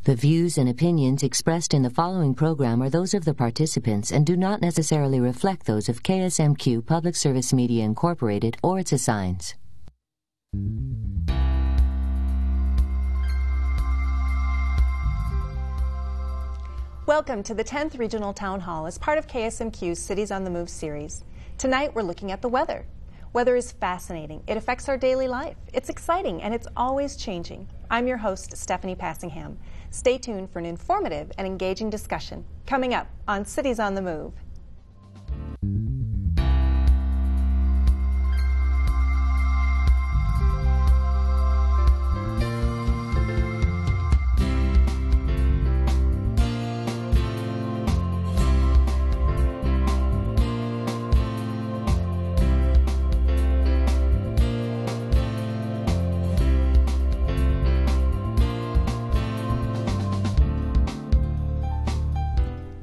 The views and opinions expressed in the following program are those of the participants and do not necessarily reflect those of KSMQ Public Service Media Incorporated or its assigns. Welcome to the 10th Regional Town Hall as part of KSMQ's Cities on the Move series. Tonight we're looking at the weather. Weather is fascinating. It affects our daily life. It's exciting and it's always changing. I'm your host, Stephanie Passingham. Stay tuned for an informative and engaging discussion coming up on Cities on the Move.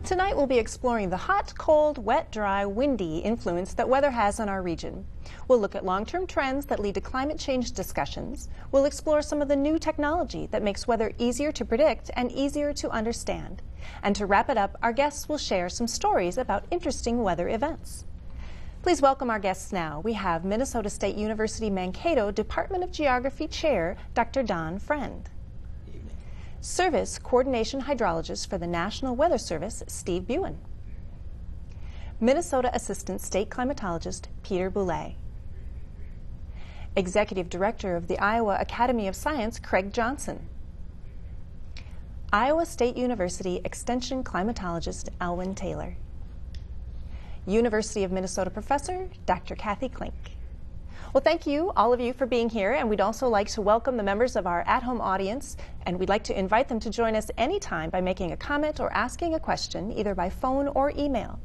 Tonight we'll be exploring the hot, cold, wet, dry, windy influence that weather has on our region. We'll look at long-term trends that lead to climate change discussions. We'll explore some of the new technology that makes weather easier to predict and easier to understand. And to wrap it up, our guests will share some stories about interesting weather events. Please welcome our guests now. We have Minnesota State University Mankato Department of Geography Chair, Dr. Don Friend. Service Coordination Hydrologist for the National Weather Service, Steve Buin. Minnesota Assistant State Climatologist, Peter Boulay. Executive Director of the Iowa Academy of Science, Craig Johnson. Iowa State University Extension Climatologist, Elwyn Taylor. University of Minnesota Professor, Dr. Kathy Klink. Well, thank you, all of you, for being here, and we'd also like to welcome the members of our at-home audience, and we'd like to invite them to join us anytime by making a comment or asking a question, either by phone or email.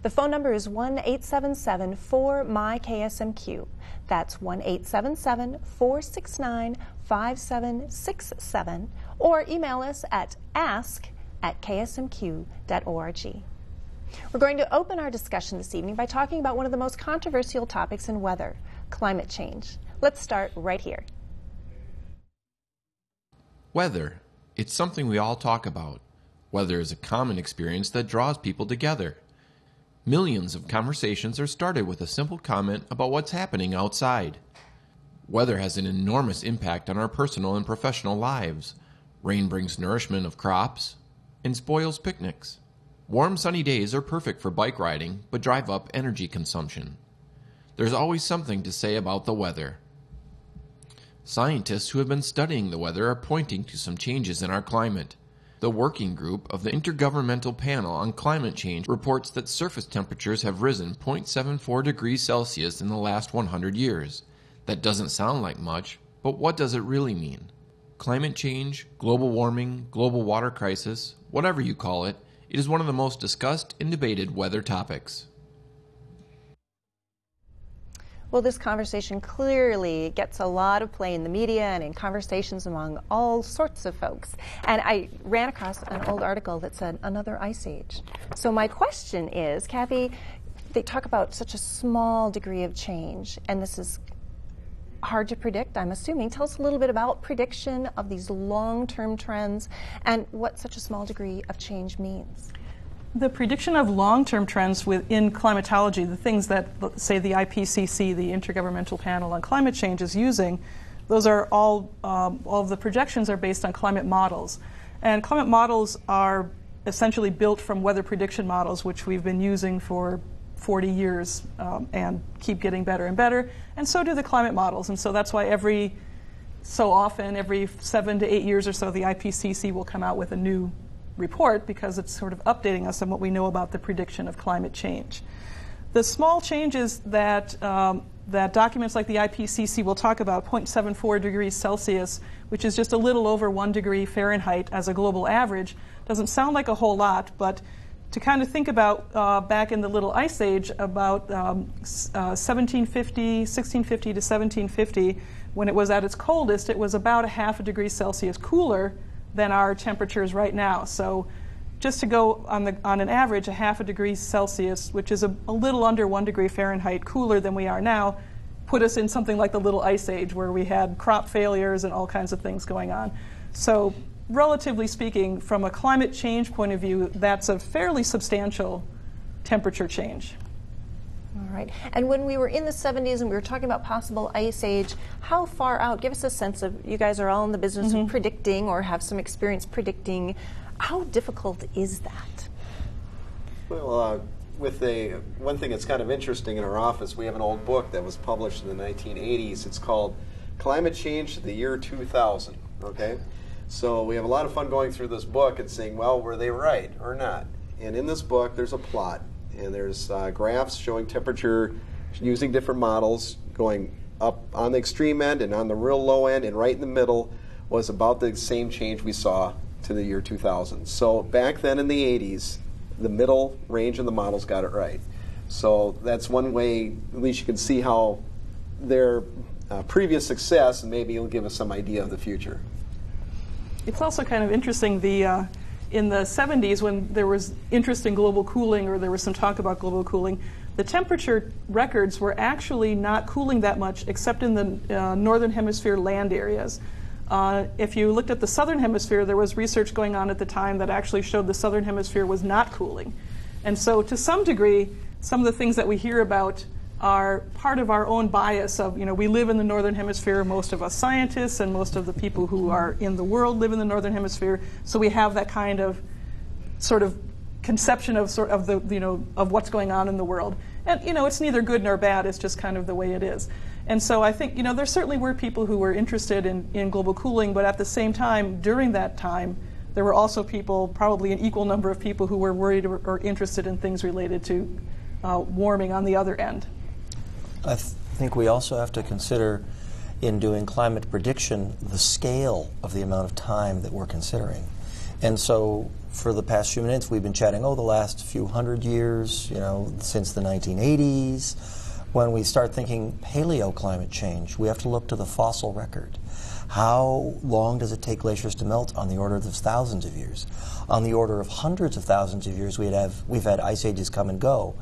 The phone number is 1-877-4MY-KSMQ. That's 1-877-469-5767, or email us at ask@ksmq.org. We're going to open our discussion this evening by talking about one of the most controversial topics in weather, climate change. Let's start right here. Weather. It's something we all talk about. Weather is a common experience that draws people together. Millions of conversations are started with a simple comment about what's happening outside. Weather has an enormous impact on our personal and professional lives. Rain brings nourishment of crops and spoils picnics. Warm, sunny days are perfect for bike riding, but drive up energy consumption. There's always something to say about the weather. Scientists who have been studying the weather are pointing to some changes in our climate. The working group of the Intergovernmental Panel on Climate Change reports that surface temperatures have risen 0.74 degrees Celsius in the last 100 years. That doesn't sound like much, but what does it really mean? Climate change, global warming, global water crisis, whatever you call it, it is one of the most discussed and debated weather topics. Well, this conversation clearly gets a lot of play in the media and in conversations among all sorts of folks. And I ran across an old article that said another ice age. So my question is, Kathy, they talk about such a small degree of change, and this is hard to predict, I'm assuming. Tell us a little bit about prediction of these long-term trends and what such a small degree of change means. The prediction of long-term trends within climatology, the things that, say, the IPCC, the Intergovernmental Panel on Climate Change, is using, those are all of the projections are based on climate models. And climate models are essentially built from weather prediction models, which we've been using for 40 years and keep getting better and better, and so do the climate models. And so that's why every 7 to 8 years or so, the IPCC will come out with a new report because it's sort of updating us on what we know about the prediction of climate change. The small changes that documents like the IPCC will talk about, 0.74 degrees Celsius, which is just a little over 1 degree Fahrenheit as a global average, doesn't sound like a whole lot, but to kind of think about back in the Little Ice Age, about 1650 to 1750, when it was at its coldest, it was about 0.5 degrees Celsius cooler than our temperatures right now. So just to go on an average, 0.5 degrees Celsius, which is a little under 1 degree Fahrenheit cooler than we are now, put us in something like the Little Ice Age, where we had crop failures and all kinds of things going on. So relatively speaking, from a climate change point of view, that's a fairly substantial temperature change. All right. And when we were in the 70s and we were talking about possible ice age, how far out, give us a sense of, you guys are all in the business of predicting or have some experience predicting, how difficult is that? Well, one thing that's kind of interesting in our office, we have an old book that was published in the 1980s. It's called Climate Change to the Year 2000, okay? So we have a lot of fun going through this book and saying, well, were they right or not? And in this book, there's a plot, and there's graphs showing temperature using different models going up on the extreme end and on the real low end, and right in the middle was about the same change we saw to the year 2000. So back then in the 80s, the middle range of the models got it right. So that's one way, at least you can see how their previous success, and maybe it'll give us some idea of the future. It's also kind of interesting, in the 70s when there was interest in global cooling, or there was some talk about global cooling, the temperature records were actually not cooling that much except in the northern hemisphere land areas. If you looked at the southern hemisphere, there was research going on at the time that actually showed the southern hemisphere was not cooling. And so to some degree, some of the things that we hear about are part of our own bias of, we live in the northern hemisphere, most of us scientists and most of the people who are in the world live in the northern hemisphere, so we have that kind of sort of conception of of what's going on in the world. And it's neither good nor bad, it's just kind of the way it is. And so I think, there certainly were people who were interested in global cooling, but at the same time, during that time, there were also people, probably an equal number of people, who were worried or interested in things related to warming on the other end. I think we also have to consider, in doing climate prediction, the scale of the amount of time that we're considering. And so for the past few minutes, we've been chatting, the last few hundred years, since the 1980s. When we start thinking paleoclimate change, we have to look to the fossil record. How long does it take glaciers to melt? On the order of thousands of years. On the order of hundreds of thousands of years, we've had ice ages come and go.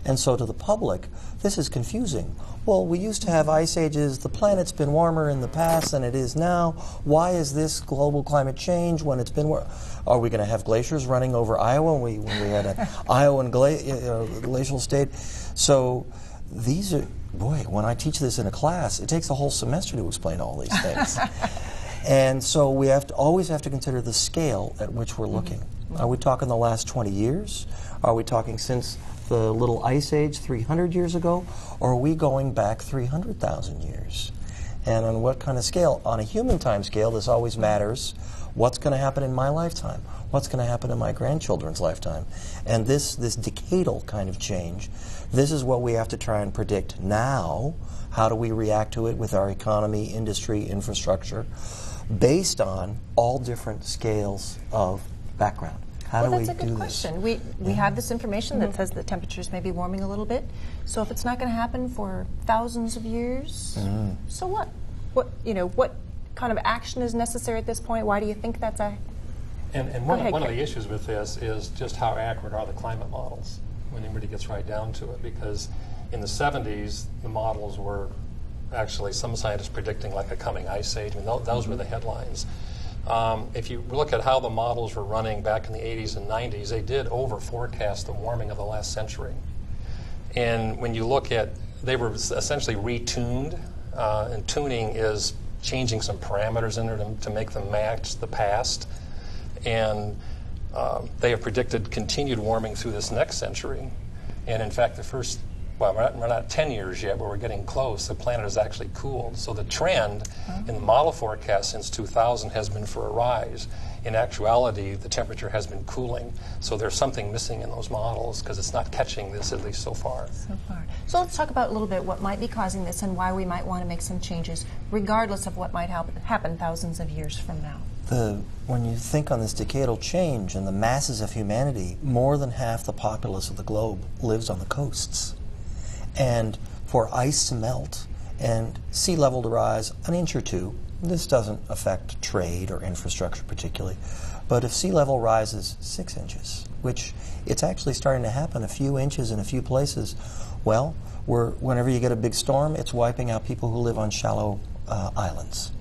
And so to the public, this is confusing. Well, we used to have ice ages. The planet's been warmer in the past than it is now. Why is this global climate change when it's been warm? Are we going to have glaciers running over Iowa when we had an Iowan glacial state? So these are, boy, when I teach this in a class, it takes a whole semester to explain all these things. And so we always have to consider the scale at which we're looking. Are we talking the last 20 years? Are we talking since the little ice age 300 years ago? Or are we going back 300,000 years? And on what kind of scale? On a human time scale, this always matters. What's going to happen in my lifetime? What's going to happen in my grandchildren's lifetime? And this decadal kind of change, this is what we have to try and predict now. How do we react to it with our economy, industry, infrastructure, based on all different scales of background? How do we do this? That's a good question. We have this information that says that temperatures may be warming a little bit. So if it's not going to happen for thousands of years, so what? What kind of action is necessary at this point? Why do you think that's a... And one of the issues with this is just how accurate are the climate models when it really gets right down to it. Because in the 70s, the models were actually, some scientists predicting like a coming ice age. I mean, those were the headlines. If you look at how the models were running back in the 80s and 90s, they did over-forecast the warming of the last century. And when you look at, they were essentially retuned, and tuning is changing some parameters in there to make them match the past. And they have predicted continued warming through this next century. And in fact, we're not 10 years yet, but we're getting close. The planet has actually cooled. So the trend in the model forecast since 2000 has been for a rise. In actuality, the temperature has been cooling. So there's something missing in those models because it's not catching this, at least so far. So let's talk about a little bit what might be causing this and why we might want to make some changes, regardless of what might happen thousands of years from now. When you think on this decadal change and the masses of humanity, more than half the populace of the globe lives on the coasts. And for ice to melt and sea level to rise an inch or two, this doesn't affect trade or infrastructure particularly, but if sea level rises 6 inches, which it's actually starting to happen a few inches in a few places, well, whenever you get a big storm, it's wiping out people who live on shallow islands.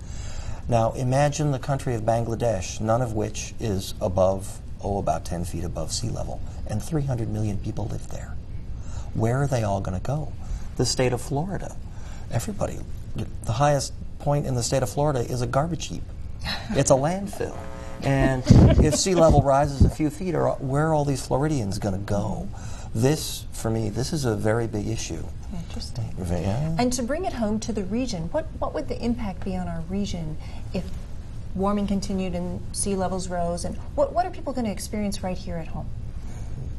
Now imagine the country of Bangladesh, none of which is above, about 10 feet above sea level, and 300 million people live there. Where are they all going to go? The state of Florida. Everybody, the highest point in the state of Florida is a garbage heap. It's a landfill. And if sea level rises a few feet, where are all these Floridians going to go? This, for me, this is a very big issue. Interesting. Yeah. And to bring it home to the region, what would the impact be on our region if warming continued and sea levels rose? And what are people going to experience right here at home?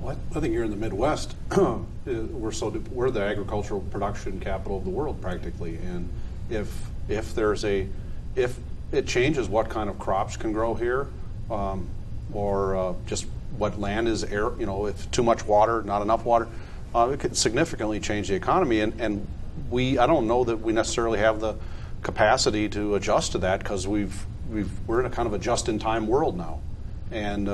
Well, I think here in the Midwest, we're the agricultural production capital of the world practically, and if it changes what kind of crops can grow here, or just what land is air, if too much water, not enough water, it could significantly change the economy. And I don't know that we necessarily have the capacity to adjust to that, because we're in a kind of a just-in-time world now, and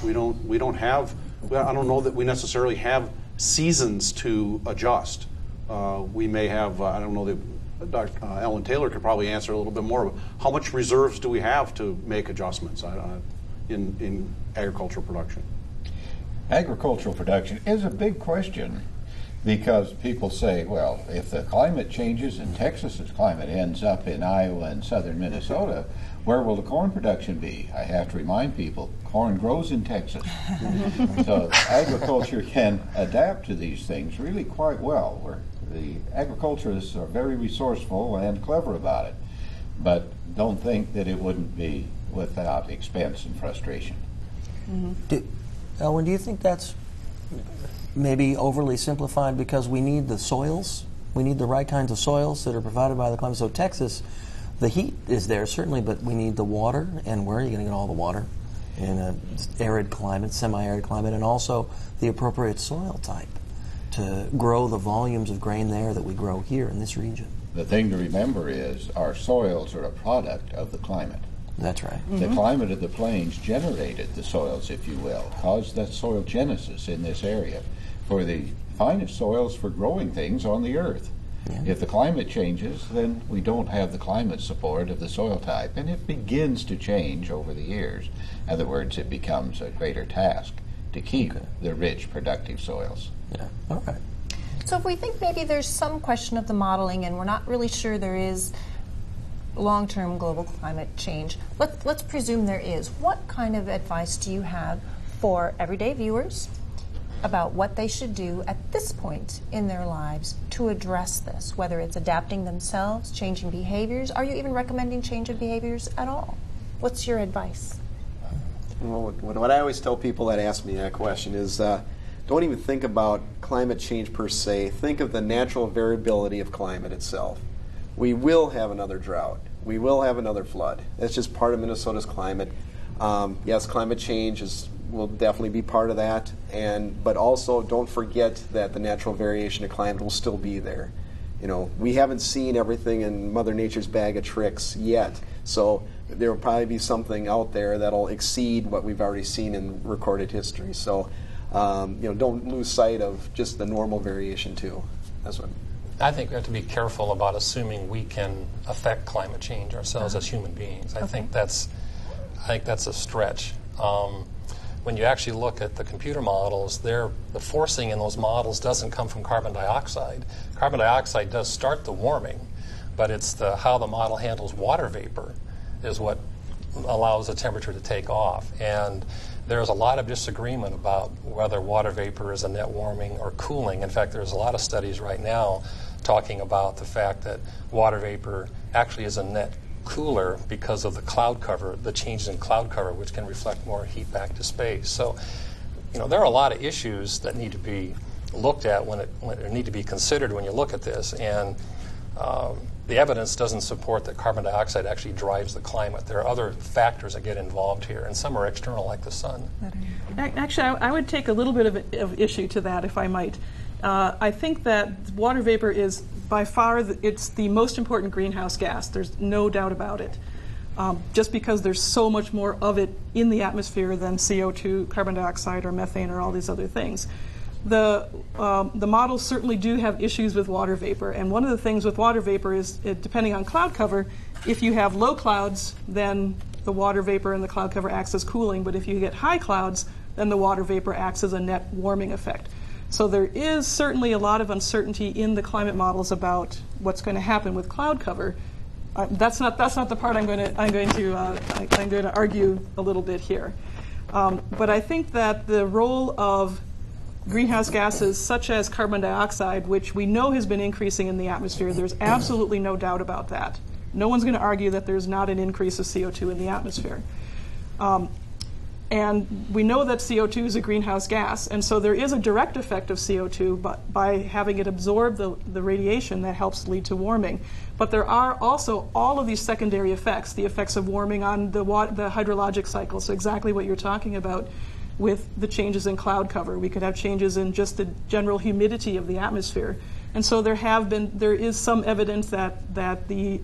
we don't have. I don't know that we necessarily have seasons to adjust. We may have. I don't know that. Dr. Ellen Taylor could probably answer a little bit more. How much reserves do we have to make adjustments in agricultural production? Agricultural production is a big question, because people say, well, if the climate changes and Texas's climate ends up in Iowa and southern Minnesota, where will the corn production be? I have to remind people, corn grows in Texas. So agriculture can adapt to these things really quite well. The agriculturists are very resourceful and clever about it, but don't think that it wouldn't be without expense and frustration. Mm-hmm. Ellen, do you think that's maybe overly simplified, because we need the soils? We need the right kinds of soils that are provided by the climate. So Texas, the heat is there certainly, but we need the water, and where are you going to get all the water? In an arid climate, semi-arid climate, and also the appropriate soil type to grow the volumes of grain there that we grow here in this region. The thing to remember is our soils are a product of the climate. That's right. Mm-hmm. The climate of the plains generated the soils, if you will, caused that soil genesis in this area for the finest soils for growing things on the earth. Yeah. If the climate changes, then we don't have the climate support of the soil type, and it begins to change over the years. In other words, it becomes a greater task to keep the rich, productive soils. Yeah. All right. So if we think maybe there's some question of the modeling and we're not really sure there is long-term global climate change, let's presume there is. What kind of advice do you have for everyday viewers about what they should do at this point in their lives to address this, whether it's adapting themselves, changing behaviors? Are you even recommending change of behaviors at all? What's your advice? Well, what I always tell people that ask me that question is don't even think about climate change per se. Think of the natural variability of climate itself. We will have another drought. We will have another flood. That's just part of Minnesota's climate. Yes, climate change will definitely be part of that, but also don't forget that the natural variation of climate will still be there. We haven't seen everything in Mother Nature's bag of tricks yet, so there will probably be something out there that'll exceed what we've already seen in recorded history. So, don't lose sight of just the normal variation too. That's what. I think we have to be careful about assuming we can affect climate change ourselves as human beings. I think that's a stretch. When you actually look at the computer models, the forcing in those models doesn't come from carbon dioxide. Carbon dioxide does start the warming, but it's how the model handles water vapor is what allows the temperature to take off. And there's a lot of disagreement about whether water vapor is a net warming or cooling. In fact, there's a lot of studies right now talking about the fact that water vapor actually is a net cooler because of the cloud cover, the changes in cloud cover, which can reflect more heat back to space. So, there are a lot of issues that need to be looked at when need to be considered when you look at this, and the evidence doesn't support that carbon dioxide actually drives the climate. There are other factors that get involved here, and some are external, like the sun. Actually, I would take a little bit of issue to that, if I might. I think that water vapor is by far it's the most important greenhouse gas. There's no doubt about it. Just because there's so much more of it in the atmosphere than CO2, carbon dioxide, or methane, or all these other things. The models certainly do have issues with water vapor, and one of the things with water vapor is, depending on cloud cover, if you have low clouds, then the water vapor in the cloud cover acts as cooling, but if you get high clouds, then the water vapor acts as a net warming effect. So there is certainly a lot of uncertainty in the climate models about what's going to happen with cloud cover. That's not the part I'm going to argue a little bit here. But I think that the role of greenhouse gases such as carbon dioxide, which we know has been increasing in the atmosphere, there's absolutely no doubt about that. No one's going to argue that there's not an increase of CO2 in the atmosphere. And we know that CO2 is a greenhouse gas, and so there is a direct effect of CO2 by having it absorb the radiation that helps lead to warming. But there are also all of these secondary effects, the effects of warming on the hydrologic cycle, so exactly what you're talking about with the changes in cloud cover. We could have changes in just the general humidity of the atmosphere. And so there is some evidence that the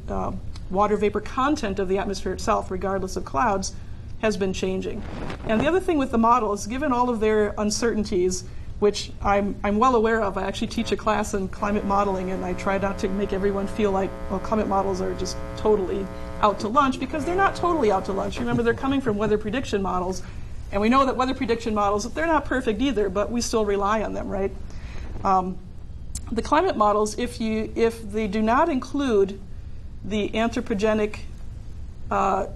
water vapor content of the atmosphere itself, regardless of clouds, has been changing. And the other thing with the models, given all of their uncertainties, which I'm well aware of, I actually teach a class in climate modeling, and I try not to make everyone feel like, well, climate models are just totally out to lunch, because they're not totally out to lunch. Remember, they're coming from weather prediction models, and we know that weather prediction models, they're not perfect either, but we still rely on them, right? The climate models, if they do not include the anthropogenic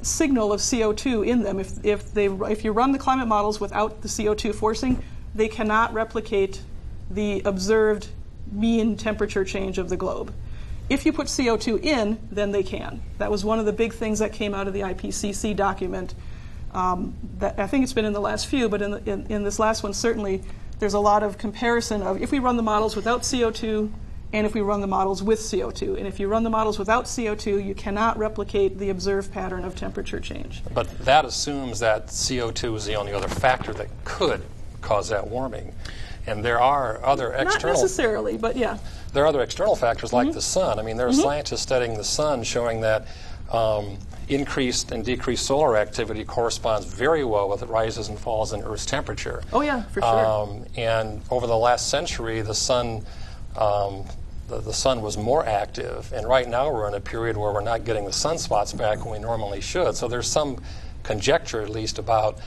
signal of CO2 in them, if you run the climate models without the CO2 forcing, they cannot replicate the observed mean temperature change of the globe. If you put CO2 in, then they can. That was one of the big things that came out of the IPCC document. That I think it's been in the last few, but in this last one, certainly, there's a lot of comparison of if we run the models without CO2 and if we run the models with CO2. And if you run the models without CO2, you cannot replicate the observed pattern of temperature change. But that assumes that CO2 is the only other factor that could cause that warming. And there are other external... Not necessarily, but yeah. There are other external factors like the sun. I mean, there are scientists studying the sun showing that increased and decreased solar activity corresponds very well with rises and falls in Earth's temperature. Oh yeah, for sure. And over the last century, the sun was more active, and right now we're in a period where we're not getting the sunspots back when we normally should. So there's some conjecture, at least, about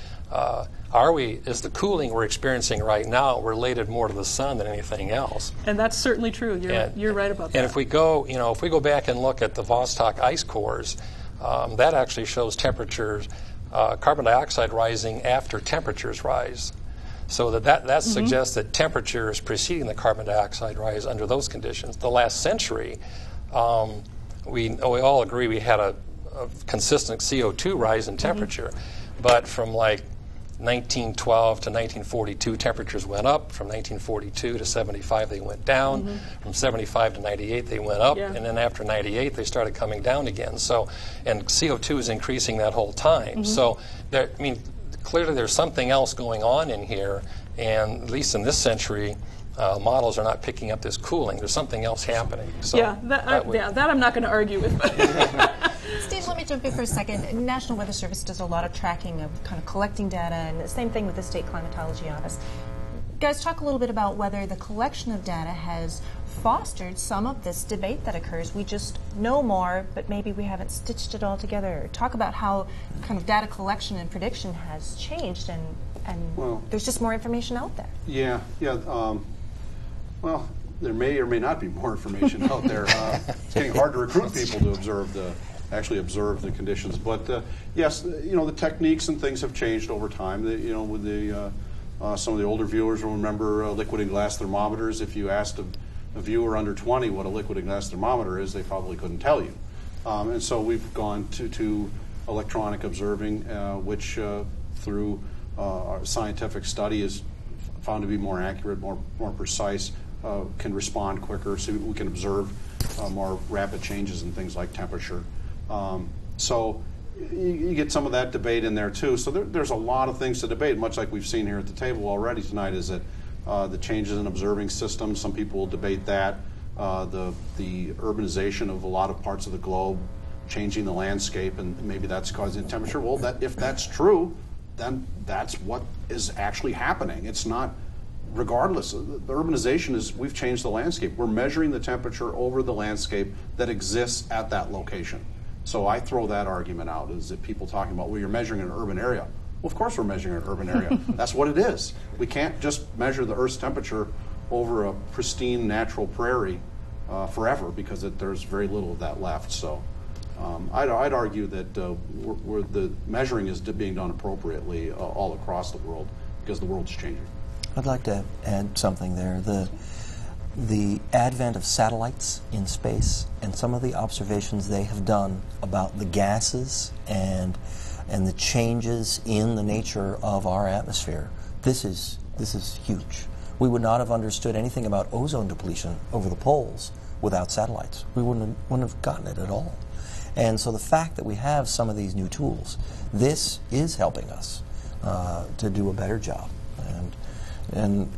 is the cooling we're experiencing right now related more to the sun than anything else? And that's certainly true. You're right about that. And if we go back and look at the Vostok ice cores, that actually shows temperatures, carbon dioxide rising after temperatures rise. So that suggests that temperature is preceding the carbon dioxide rise under those conditions. The last century, we all agree we had a consistent CO2 rise in temperature, but from like 1912 to 1942, temperatures went up. From 1942 to 75, they went down. From 75 to 98, they went up. And then after 98, they started coming down again. So, and CO2 is increasing that whole time. So, clearly there's something else going on in here. And at least in this century, models are not picking up this cooling. There's something else happening. So that I'm not going to argue with. Steve, let me jump in for a second. National Weather Service does a lot of tracking of kind of collecting data, and the same thing with the State Climatology Office. Guys, talk a little bit about whether the collection of data has fostered some of this debate that occurs. We just know more, but maybe we haven't stitched it all together. Talk about how kind of data collection and prediction has changed, and there's just more information out there. Well, there may or may not be more information out there. It's getting hard to recruit people to actually observe the conditions. But yes, the techniques and things have changed over time. With some of the older viewers will remember liquid and glass thermometers. If you asked a viewer under 20 what a liquid and glass thermometer is, they probably couldn't tell you. And so we've gone to electronic observing, which through our scientific study is found to be more accurate, more precise, can respond quicker, so we can observe more rapid changes in things like temperature. So you get some of that debate in there too. So there's a lot of things to debate, much like we've seen here at the table already tonight, is that the changes in observing systems, some people will debate that, the urbanization of a lot of parts of the globe, changing the landscape, and maybe that's causing temperature. Well, if that's true, then that's what is actually happening. It's not regardless, the urbanization is, we've changed the landscape. We're measuring the temperature over the landscape that exists at that location. So I throw that argument out, is that people talking about, well, you're measuring an urban area. Well, of course we're measuring an urban area. That's what it is. We can't just measure the Earth's temperature over a pristine natural prairie forever, because there's very little of that left. So I'd argue that the measuring is being done appropriately all across the world, because the world's changing. I'd like to add something there. The advent of satellites in space and some of the observations they have done about the gases and the changes in the nature of our atmosphere, this is huge. We would not have understood anything about ozone depletion over the poles without satellites. We wouldn't have gotten it at all. And so the fact that we have some of these new tools, this is helping us to do a better job. And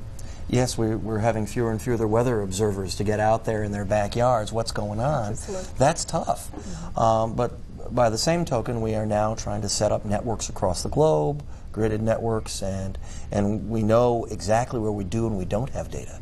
yes, we're having fewer and fewer weather observers to get out there in their backyards. What's going on? Absolutely. That's tough. But by the same token, we are now trying to set up networks across the globe, gridded networks, and we know exactly where we do and we don't have data.